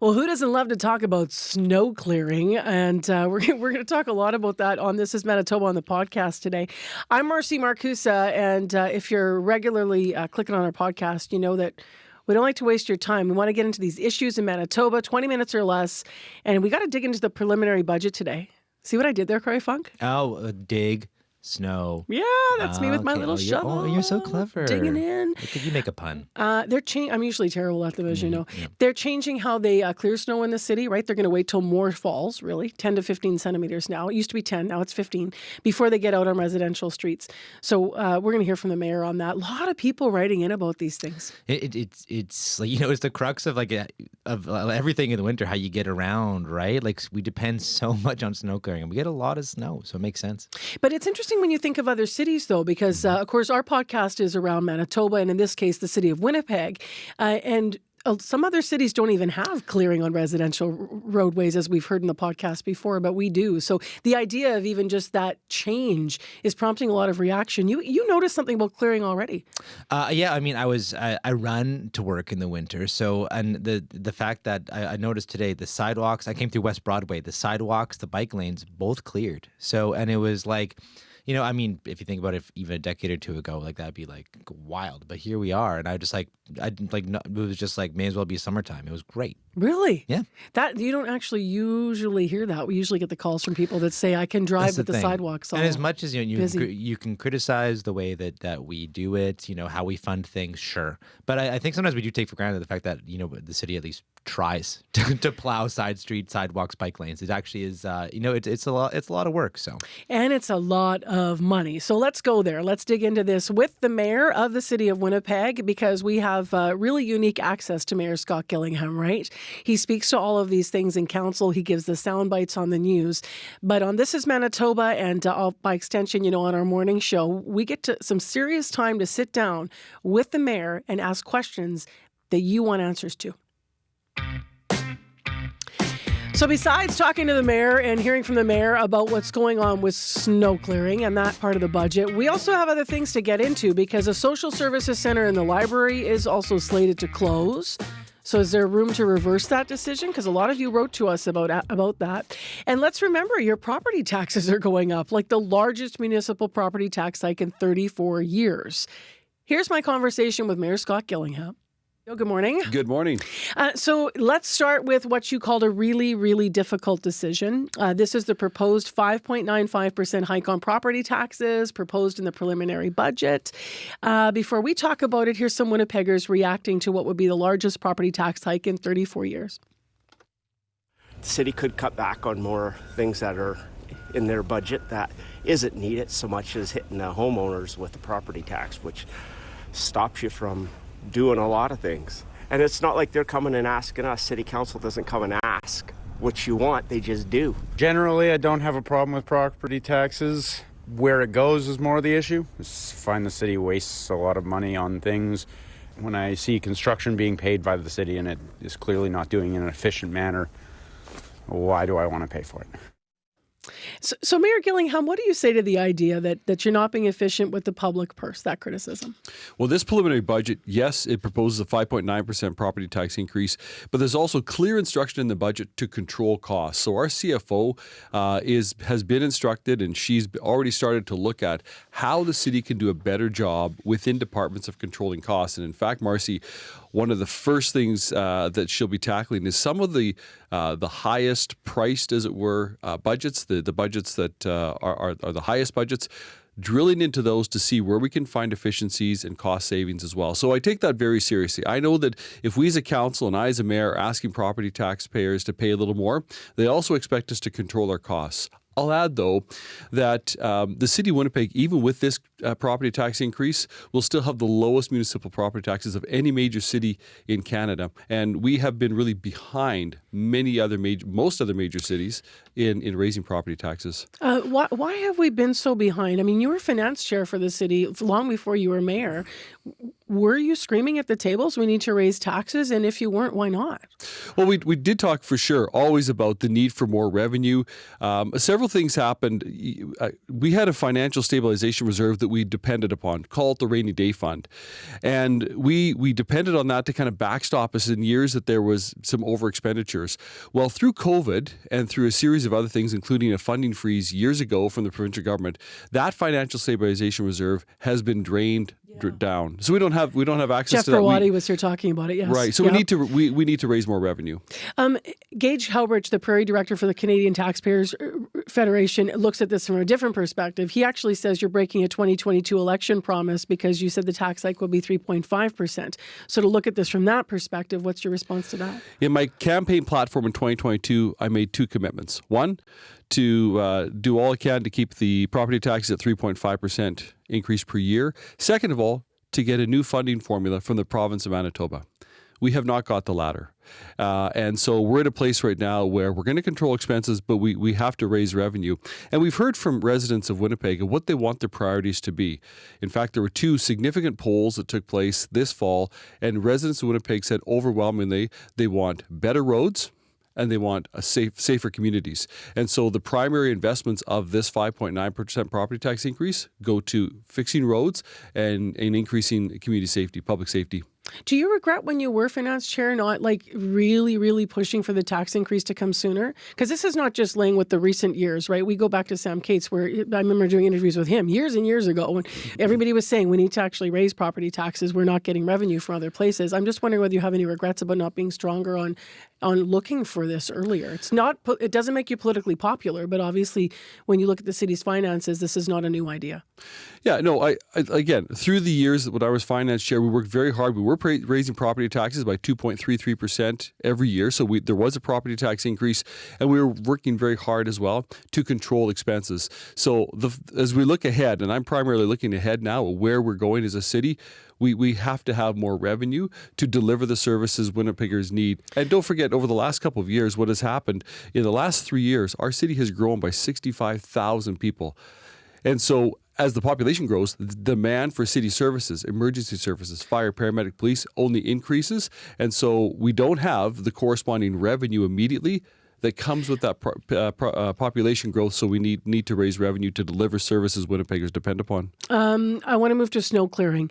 Well, who doesn't love to talk about snow clearing? And we're going to talk a lot about that on This is Manitoba on the podcast today. I'm Marcy Marcusa, and if you're regularly clicking on our podcast, you know that we don't like to waste your time. We want to get into these issues in Manitoba, 20 minutes or less, and we got to dig into the preliminary budget today. See what I did there, Corey Funk? Oh, dig. Snow. Yeah, that's me with my little shovel. You're so clever. Digging in. Could you make a pun? I'm usually terrible at them, as you know. Yeah. They're changing how they clear snow in the city, right? They're going to wait till more falls, really, 10 to 15 centimeters now. It used to be 10, now it's 15, before they get out on residential streets. So we're going to hear from the mayor on that. A lot of people writing in about these things. It's like, it's the crux of of everything in the winter, how you get around, right? Like, we depend so much on snow clearing, and we get a lot of snow, so it makes sense. But it's interesting when you think of other cities, though, because, of course, our podcast is around Manitoba, and in this case, the city of Winnipeg. And some other cities don't even have clearing on residential roadways, as we've heard in the podcast before, but we do. So the idea of even just that change is prompting a lot of reaction. You noticed something about clearing already? Yeah, I mean, I run to work in the winter, so, and the fact that I noticed today, the sidewalks, I came through West Broadway, the sidewalks, the bike lanes, both cleared. So, and it was like, I mean, if you think about it, even a decade or two ago, like, that'd be like wild. But here we are, and it was just like, may as well be summertime. It was great. Really? Yeah. That you don't actually usually hear that. We usually get the calls from people that say, I can drive with the sidewalks all And as much as busy. you can criticize the way that we do it, how we fund things, sure. But I think sometimes we do take for granted the fact that, the city at least tries to plow side streets, sidewalks, bike lanes. It actually is, it's a lot of work. So. And it's a lot of money. So let's go there. Let's dig into this with the mayor of the city of Winnipeg, because we have really unique access to Mayor Scott Gillingham, right? He speaks to all of these things in council. He gives the sound bites on the news. But on This is Manitoba, and by extension, on our morning show, we get to some serious time to sit down with the mayor and ask questions that you want answers to. So besides talking to the mayor and hearing from the mayor about what's going on with snow clearing and that part of the budget, we also have other things to get into, because a social services center in the library is also slated to close. So is there room to reverse that decision? Because a lot of you wrote to us about that. And let's remember, your property taxes are going up, like the largest municipal property tax hike in 34 years. Here's my conversation with Mayor Scott Gillingham. Good morning. Good morning. So let's start with what you called a really, really difficult decision. This is the proposed 5.95% hike on property taxes proposed in the preliminary budget. Before we talk about it, here's some Winnipeggers reacting to what would be the largest property tax hike in 34 years. The city could cut back on more things that are in their budget that isn't needed so much as hitting the homeowners with the property tax, which stops you from doing a lot of things. And it's not like they're coming and asking us. City council doesn't come and ask what you want, they just do. Generally, I don't have a problem with property taxes. Where it goes is more the issue. I find the city wastes a lot of money on things. When I see construction being paid by the city and it is clearly not doing it in an efficient manner, why do I want to pay for it? So Mayor Gillingham, what do you say to the idea that you're not being efficient with the public purse, that criticism? Well, this preliminary budget, yes, it proposes a 5.9% property tax increase, but there's also clear instruction in the budget to control costs. So our CFO has been instructed, and she's already started to look at how the city can do a better job within departments of controlling costs. And in fact, Marcy, one of the first things that she'll be tackling is some of the highest priced, as it were, budgets, the budgets that are the highest budgets, drilling into those to see where we can find efficiencies and cost savings as well. So I take that very seriously. I know that if we as a council and I as a mayor are asking property taxpayers to pay a little more, they also expect us to control our costs. I'll add, though, that the city of Winnipeg, even with this property tax increase, will still have the lowest municipal property taxes of any major city in Canada. And we have been really behind most other major cities in raising property taxes. Why have we been so behind? I mean, you were finance chair for the city long before you were mayor. Were you screaming at the tables, we need to raise taxes? And if you weren't, why not? Well, we did talk for sure, always about the need for more revenue. Several things happened. We had a financial stabilization reserve that that we depended upon. Call it the rainy day fund. And we depended on that to kind of backstop us in years that there was some over expenditures. Well, through COVID and through a series of other things, including a funding freeze years ago from the provincial government, that financial stabilization reserve has been drained down. So we don't have access Jeff to that. Perwati was here talking about it. Yes. Right. So we need to raise more revenue. Gage Helbridge, the Prairie Director for the Canadian Taxpayers Federation, looks at this from a different perspective. He actually says you're breaking a 2022 election promise because you said the tax hike will be 3.5%. So to look at this from that perspective, what's your response to that? In my campaign platform in 2022, I made two commitments. One, to do all I can to keep the property taxes at 3.5% increase per year. Second of all, to get a new funding formula from the province of Manitoba. We have not got the latter. And so we're at a place right now where we're going to control expenses, but we have to raise revenue. And we've heard from residents of Winnipeg of what they want their priorities to be. In fact, there were two significant polls that took place this fall, and residents of Winnipeg said overwhelmingly they want better roads, and they want a safer communities. And so the primary investments of this 5.9% property tax increase go to fixing roads and increasing community safety, public safety. Do you regret when you were finance chair not really pushing for the tax increase to come sooner? Because this is not just laying with the recent years, right? We go back to Sam Cates, where I remember doing interviews with him years and years ago when everybody was saying we need to actually raise property taxes. We're not getting revenue from other places. I'm just wondering whether you have any regrets about not being stronger on looking for this earlier. It doesn't make you politically popular, but obviously when you look at the city's finances, this is not a new idea. Yeah, no, I again, through the years when I was finance chair, we worked very hard. We were raising property taxes by 2.33% every year. So there was a property tax increase, and we were working very hard as well to control expenses. So as we look ahead, and I'm primarily looking ahead now at where we're going as a city, we have to have more revenue to deliver the services Winnipeggers need. And don't forget, over the last couple of years, what has happened, in the last 3 years, our city has grown by 65,000 people. And so as the population grows, the demand for city services, emergency services, fire, paramedic, police only increases. And so we don't have the corresponding revenue immediately that comes with that population growth. So we need to raise revenue to deliver services Winnipeggers depend upon. I want to move to snow clearing.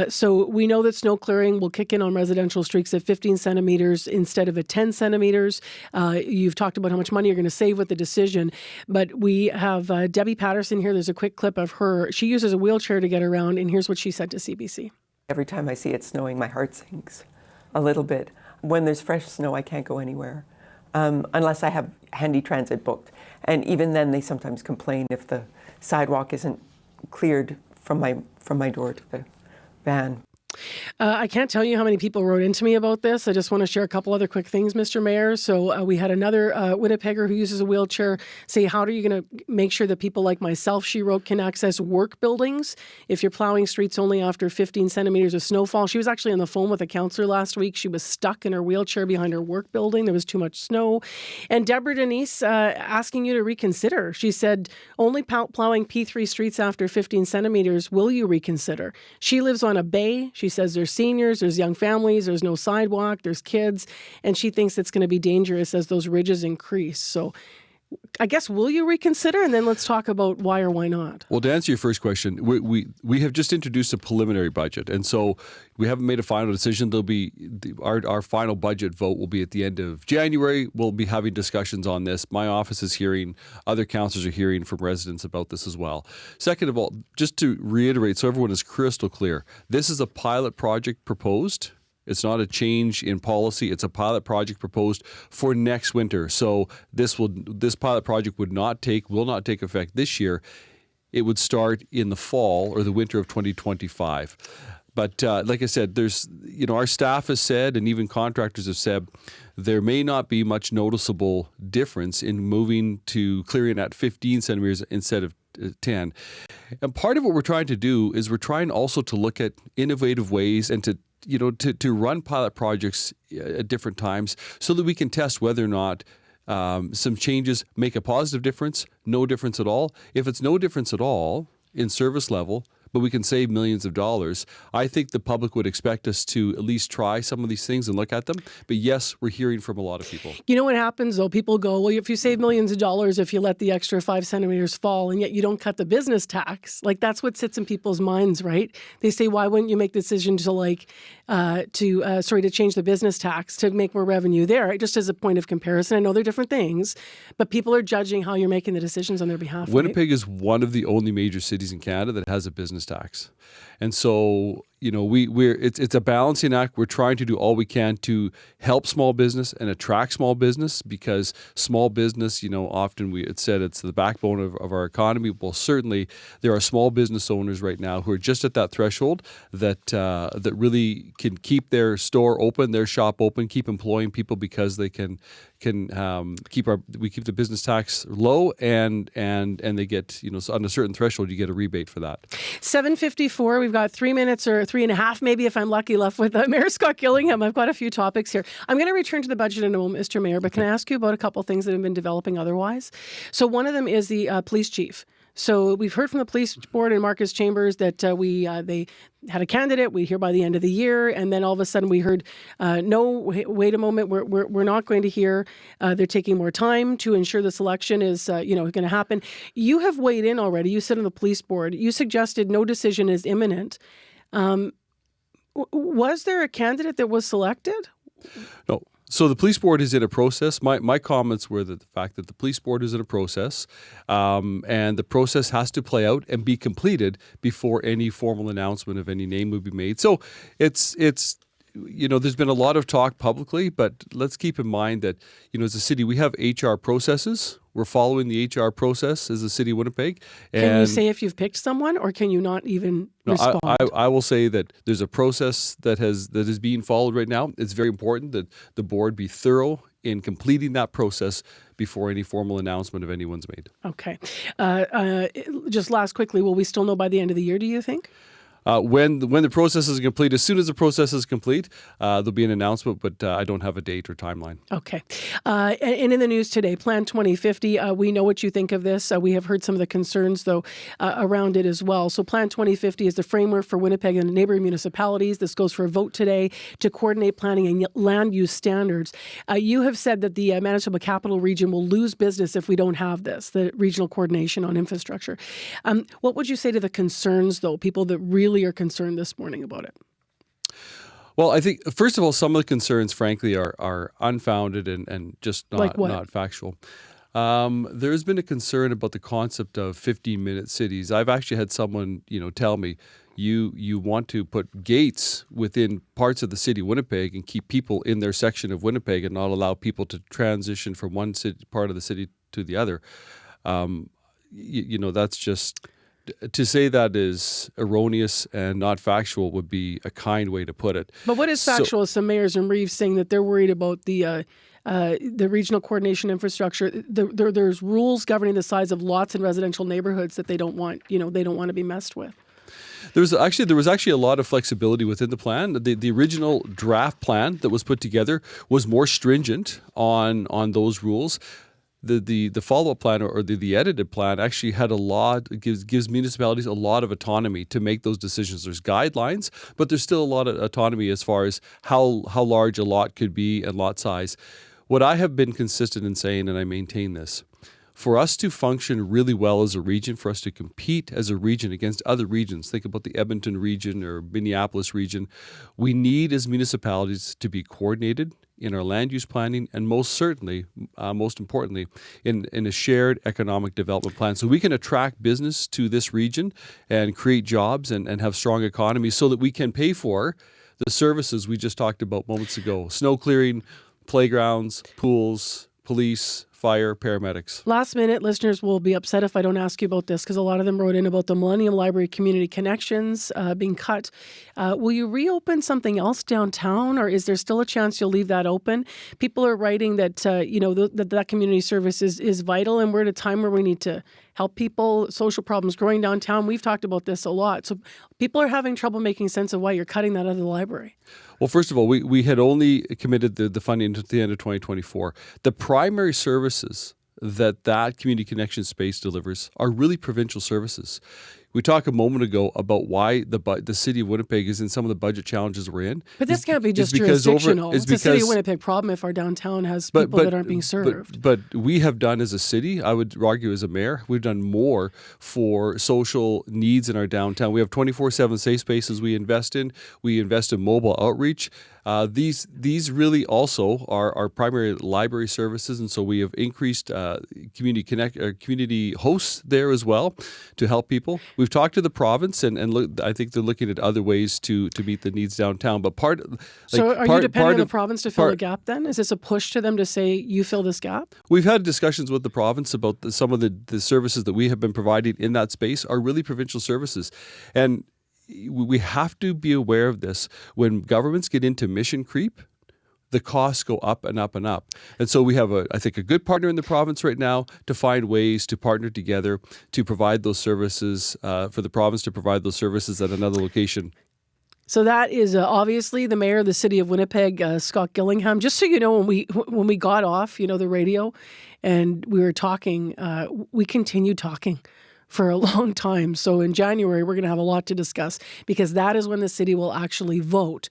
So we know that snow clearing will kick in on residential streets at 15 centimeters instead of at 10 centimeters. You've talked about how much money you're going to save with the decision, but we have Debbie Patterson here. There's a quick clip of her. She uses a wheelchair to get around, and here's what she said to CBC. Every time I see it snowing, my heart sinks a little bit. When there's fresh snow, I can't go anywhere. Unless I have handy transit booked. And even then, they sometimes complain if the sidewalk isn't cleared from my door to the van. I can't tell you how many people wrote into me about this. I just want to share a couple other quick things, Mr. Mayor. So we had another Winnipegger who uses a wheelchair say, how are you going to make sure that people like myself, she wrote, can access work buildings if you're plowing streets only after 15 centimeters of snowfall? She was actually on the phone with a councillor last week. She was stuck in her wheelchair behind her work building. There was too much snow. And Deborah Denise asking you to reconsider. She said, only plowing P3 streets after 15 centimeters, will you reconsider? She lives on a bay. She says there's seniors, there's young families, there's no sidewalk, there's kids, and she thinks it's going to be dangerous as those ridges increase. So I guess, will you reconsider? And then let's talk about why or why not. Well, to answer your first question, we have just introduced a preliminary budget. And so we haven't made a final decision. There'll be our final budget vote will be at the end of January. We'll be having discussions on this. My office is hearing, other councillors are hearing from residents about this as well. Second of all, just to reiterate so everyone is crystal clear, this is a pilot project proposed. It's not a change in policy. It's a pilot project proposed for next winter. So this pilot project will not take effect this year. It would start in the fall or the winter of 2025. But like I said, our staff has said, and even contractors have said, there may not be much noticeable difference in moving to clearing at 15 centimeters instead of 10. And part of what we're trying to do is we're trying also to look at innovative ways and to run pilot projects at different times so that we can test whether or not some changes make a positive difference, no difference at all. If it's no difference at all in service level, but we can save millions of dollars. I think the public would expect us to at least try some of these things and look at them. But yes, we're hearing from a lot of people. You know what happens though? People go, well, if you save millions of dollars, if you let the extra 5 centimeters fall, and yet you don't cut the business tax, like that's what sits in people's minds, right? They say, why wouldn't you make the decision to change the business tax to make more revenue there? Just as a point of comparison, I know they're different things, but people are judging how you're making the decisions on their behalf. Winnipeg right? is one of the only major cities in Canada that has a business tax. And so, it's a balancing act. We're trying to do all we can to help small business and attract small business, because small business, often it's said it's the backbone of our economy. Well, certainly there are small business owners right now who are just at that threshold that really can keep their store open, their shop open, keep employing people because they can keep the business tax low and they get, on a certain threshold, you get a rebate for that. 7:54. We've got 3 minutes or 3.5, maybe if I'm lucky, left with Mayor Scott Gillingham. I've got a few topics here. I'm going to return to the budget in a moment, Mr. Mayor, but can I ask you about a couple of things that have been developing otherwise? So one of them is the police chief. So we've heard from the police board and Marcus Chambers that they had a candidate. We hear by the end of the year, and then all of a sudden we heard, no, wait a moment, we're not going to hear. They're taking more time to ensure the selection is going to happen. You have weighed in already. You sit on the police board. You suggested no decision is imminent. Was there a candidate that was selected? No. So the police board is in a process. My comments were that the fact that the police board is in a process, and the process has to play out and be completed before any formal announcement of any name would be made. So it's there's been a lot of talk publicly, but let's keep in mind that, as a city, we have HR processes. We're following the HR process as the city of Winnipeg. Can you say if you've picked someone, or can you not even respond? I will say that there's a process that is being followed right now. It's very important that the board be thorough in completing that process before any formal announcement of anyone's made. Okay. Just last quickly, will we still know by the end of the year, do you think? When the process is complete, as soon as the process is complete, there'll be an announcement, but I don't have a date or timeline. Okay. And in the news today, Plan 2050, we know what you think of this. We have heard some of the concerns, though, around it as well. So Plan 2050 is the framework for Winnipeg and the neighboring municipalities. This goes for a vote today to coordinate planning and land use standards. You have said that the Manitoba Capital Region will lose business if we don't have this, the regional coordination on infrastructure. What would you say to the concerns, though, people that really are concerned this morning about it? Well, I think, first of all, some of the concerns, frankly, are unfounded and just not factual. There's been a concern about the concept of 15-minute cities. I've actually had someone, tell me, you want to put gates within parts of the city of Winnipeg and keep people in their section of Winnipeg and not allow people to transition from one part of the city to the other. That's just... To say that is erroneous and not factual would be a kind way to put it. But what is factual is some mayors in Reeves saying that they're worried about the regional coordination infrastructure. There's rules governing the size of lots in residential neighborhoods that they don't want to be messed with. There was actually a lot of flexibility within the plan. The original draft plan that was put together was more stringent on those rules. The follow-up plan or the edited plan actually had gives municipalities a lot of autonomy to make those decisions. There's guidelines, but there's still a lot of autonomy as far as how large a lot could be and lot size. What I have been consistent in saying, and I maintain this, for us to function really well as a region, for us to compete as a region against other regions, think about the Edmonton region or Minneapolis region, we need as municipalities to be coordinated in our land use planning, and most importantly, in a shared economic development plan. So we can attract business to this region and create jobs and have strong economies so that we can pay for the services we just talked about moments ago: snow clearing, playgrounds, pools, police, fire, paramedics. Last minute, listeners will be upset if I don't ask you about this, because a lot of them wrote in about the Millennium Library Community Connections being cut. Will you reopen something else downtown, or is there still a chance you'll leave that open? People are writing that that community service is vital, and we're at a time where we need to help people. Social problems growing downtown. We've talked about this a lot. So people are having trouble making sense of why you're cutting that out of the library. Well, first of all, we had only committed the funding to the end of 2024. The primary services that community connection space delivers are really provincial services. We talked a moment ago about why the city of Winnipeg is in some of the budget challenges we're in. But this can't be just because jurisdictional. It's a city of Winnipeg problem if our downtown has people that aren't being served. But we have done as a city, I would argue as a mayor, we've done more for social needs in our downtown. We have 24/7 safe spaces we invest in. We invest in mobile outreach. These really also are our primary library services, and so we have increased community hosts there as well to help people. We've talked to the province, and look, I think they're looking at other ways to meet the needs downtown. But are you depending on the province to fill the gap then? Is this a push to them to say, you fill this gap? We've had discussions with the province about some of the services that we have been providing in that space are really provincial services. And we have to be aware of this. When governments get into mission creep, the costs go up and up and up. And so we have, I think, a good partner in the province right now to find ways to partner together to provide those services, for the province to provide those services at another location. So that is obviously the mayor of the city of Winnipeg, Scott Gillingham. Just so you know, when we got off, the radio, and we were talking, we continued talking for a long time. So in January, we're going to have a lot to discuss, because that is when the city will actually vote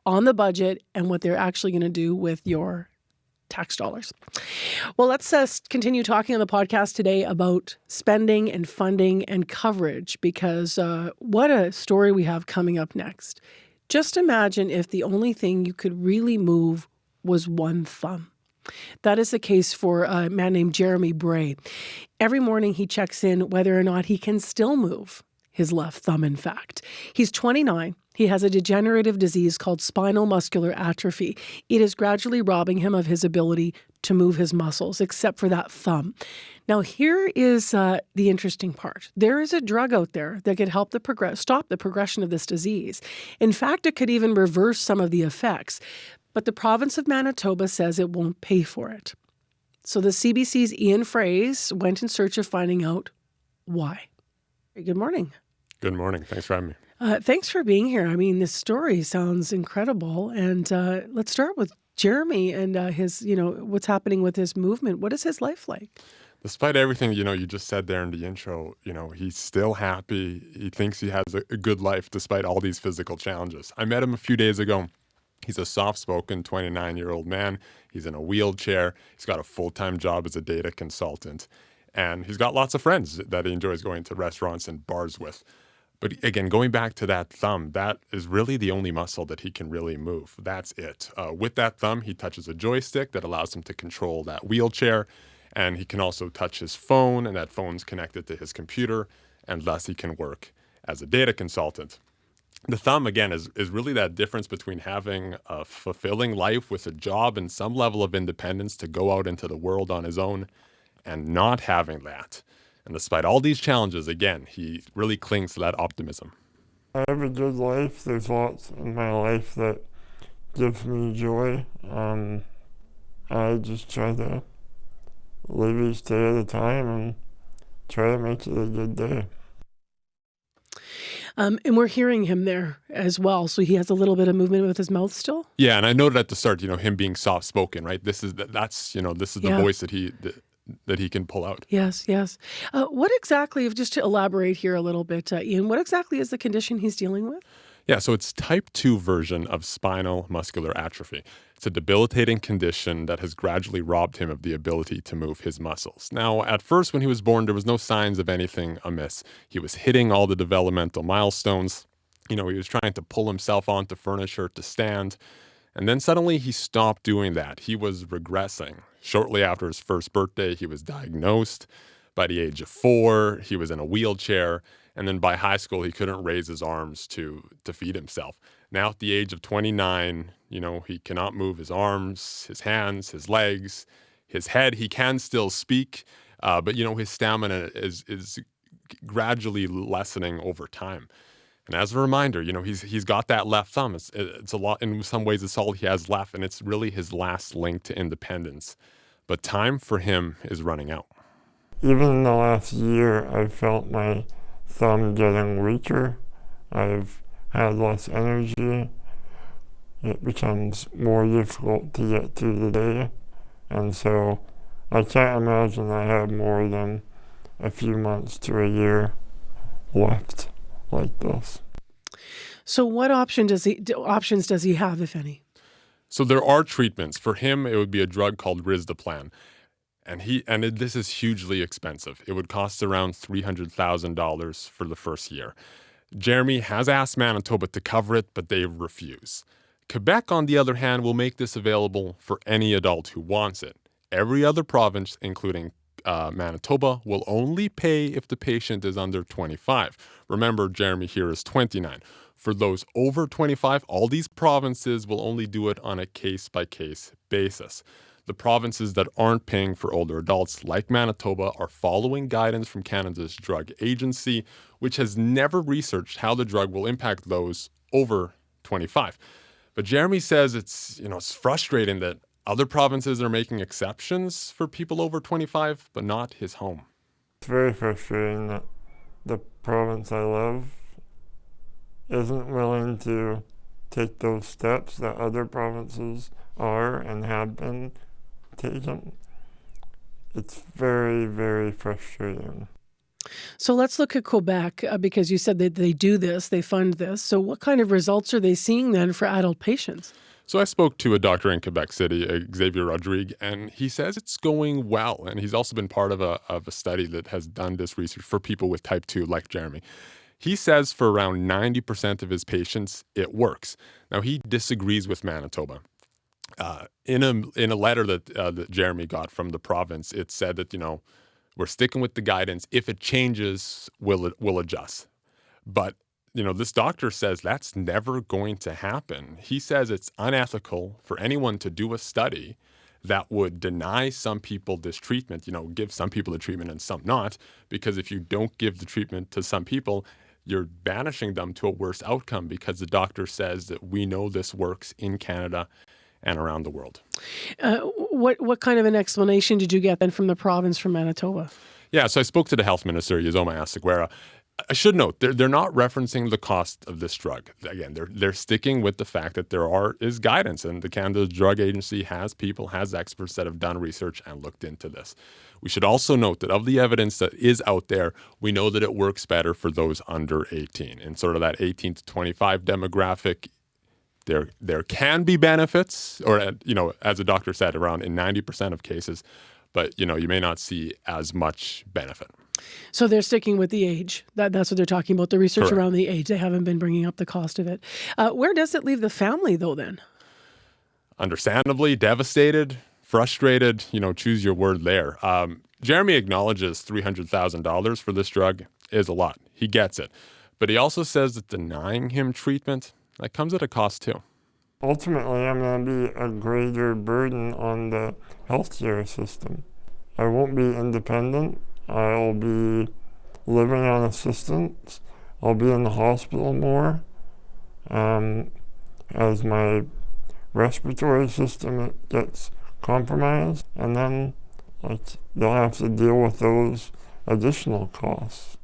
on the budget and what they're actually going to do with your tax dollars. Well, let's continue talking on the podcast today about spending and funding and coverage, because what a story we have coming up next. Just imagine if the only thing you could really move was one thumb. That is the case for a man named Jeremy Bray. Every morning he checks in whether or not he can still move his left thumb, in fact. He's 29. He has a degenerative disease called spinal muscular atrophy. It is gradually robbing him of his ability to move his muscles, except for that thumb. Now, here is the interesting part. There is a drug out there that could help stop the progression of this disease. In fact, it could even reverse some of the effects. But the province of Manitoba says it won't pay for it. So the CBC's Ian Froese went in search of finding out why. Good morning. Good morning. Thanks for having me. Thanks for being here. I mean, this story sounds incredible. And let's start with Jeremy and his, what's happening with his movement. What is his life like? Despite everything, you just said there in the intro, he's still happy. He thinks he has a good life despite all these physical challenges. I met him a few days ago. He's a soft-spoken 29-year-old man. He's in a wheelchair. He's got a full-time job as a data consultant. And he's got lots of friends that he enjoys going to restaurants and bars with. But again, going back to that thumb, that is really the only muscle that he can really move. That's it. With that thumb, he touches a joystick that allows him to control that wheelchair. And he can also touch his phone, and that phone's connected to his computer. And thus, he can work as a data consultant. The thumb, again, is really that difference between having a fulfilling life with a job and some level of independence to go out into the world on his own, and not having that. And despite all these challenges, again, he really clings to that optimism. I have a good life. There's lots in my life that gives me joy. I just try to live each day at a time and try to make it a good day. And we're hearing him there as well. So he has a little bit of movement with his mouth still. Yeah, and I noted at the start, him being soft-spoken, right? This is the voice that he can pull out. Yes. What exactly, just to elaborate here a little bit, Ian, what exactly is the condition he's dealing with? Yeah, so it's type 2 version of spinal muscular atrophy. It's a debilitating condition that has gradually robbed him of the ability to move his muscles. Now, at first when he was born, there was no signs of anything amiss. He was hitting all the developmental milestones. He was trying to pull himself onto furniture to stand. And then suddenly he stopped doing that. He was regressing. Shortly after his first birthday, he was diagnosed. By the age of 4, he was in a wheelchair. And then by high school, he couldn't raise his arms to feed himself. Now at the age of 29, he cannot move his arms, his hands, his legs, his head. He can still speak, but his stamina is gradually lessening over time. And as a reminder, he's got that left thumb. It's a lot. In some ways, it's all he has left, and it's really his last link to independence. But time for him is running out. Even in the last year, I've felt my thumb getting weaker. I've had less energy. It becomes more difficult to get through the day. And so I can't imagine I have more than a few months to a year left like this. So what options does he have, if any? So there are treatments. For him, it would be a drug called Risdiplam. This is hugely expensive. It would cost around $300,000 for the first year. Jeremy has asked Manitoba to cover it, but they refuse. Quebec, on the other hand, will make this available for any adult who wants it. Every other province, including Manitoba, will only pay if the patient is under 25. Remember, Jeremy here is 29. For those over 25, all these provinces will only do it on a case-by-case basis. The provinces that aren't paying for older adults, like Manitoba, are following guidance from Canada's Drug Agency, which has never researched how the drug will impact those over 25. But Jeremy says it's frustrating that other provinces are making exceptions for people over 25, but not his home. It's very frustrating that the province I live isn't willing to take those steps that other provinces are and have been taken. It's very, very frustrating. So let's look at Quebec because you said that they do this, they fund this. So what kind of results are they seeing then for adult patients? So I spoke to a doctor in Quebec City, Xavier Rodrigue, and he says it's going well. And he's also been part of a study that has done this research for people with type 2 like Jeremy. He says for around 90% of his patients, it works. Now, he disagrees with Manitoba. In a letter that Jeremy got from the province, it said that, we're sticking with the guidance. If it changes, we'll adjust. But, this doctor says that's never going to happen. He says it's unethical for anyone to do a study that would deny some people this treatment, give some people the treatment and some not, because if you don't give the treatment to some people, you're banishing them to a worse outcome because the doctor says that we know this works in Canada and around the world. What kind of an explanation did you get then from the province, from Manitoba? Yeah, so I spoke to the health minister, Yuzoma Asseguera. I should note, they're not referencing the cost of this drug. Again, they're sticking with the fact that there is guidance, and the Canada Drug Agency has experts that have done research and looked into this. We should also note that of the evidence that is out there, we know that it works better for those under 18. In sort of that 18 to 25 demographic, there can be benefits, or as the doctor said, around in 90% of cases, but you may not see as much benefit. So they're sticking with the age. That's what they're talking about, the research Correct. around the age. They haven't been bringing up the cost of it. Where does it leave the family, though, then? Understandably devastated, frustrated, choose your word there. Jeremy acknowledges $300,000 for this drug is a lot. He gets it. But he also says that denying him treatment, that comes at a cost too. Ultimately, I'm going to be a greater burden on the healthcare system. I won't be independent. I'll be living on assistance. I'll be in the hospital more as my respiratory system gets compromised. And then they'll have to deal with those additional costs.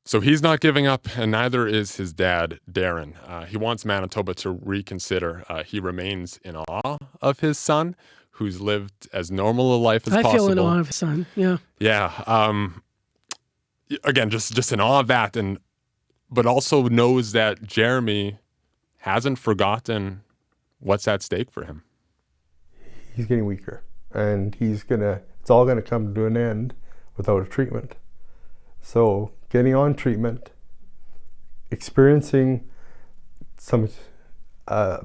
So he's not giving up, and neither is his dad, Darren. He wants Manitoba to reconsider. He remains in awe of his son, who's lived as normal a life as possible. I feel in awe of his son, yeah. Yeah. Again, just in awe of that, but also knows that Jeremy hasn't forgotten what's at stake for him. He's getting weaker, and it's all gonna come to an end without a treatment. So getting on treatment, experiencing some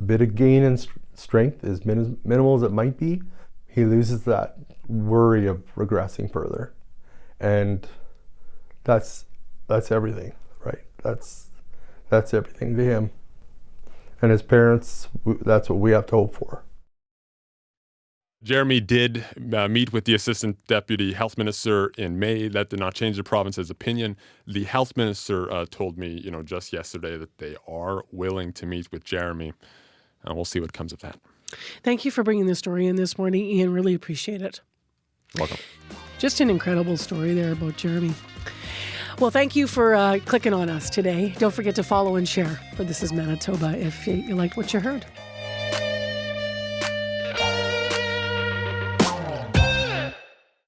bit of gain in strength, as minimal as it might be, he loses that worry of regressing further, and that's everything, right? That's everything to him, and his parents. That's what we have to hope for. Jeremy did meet with the Assistant Deputy Health Minister in May. That did not change the province's opinion. The Health Minister told me, just yesterday that they are willing to meet with Jeremy. And we'll see what comes of that. Thank you for bringing this story in this morning, Ian. Really appreciate it. Welcome. Just an incredible story there about Jeremy. Well, thank you for clicking on us today. Don't forget to follow and share for This is Manitoba if you liked what you heard.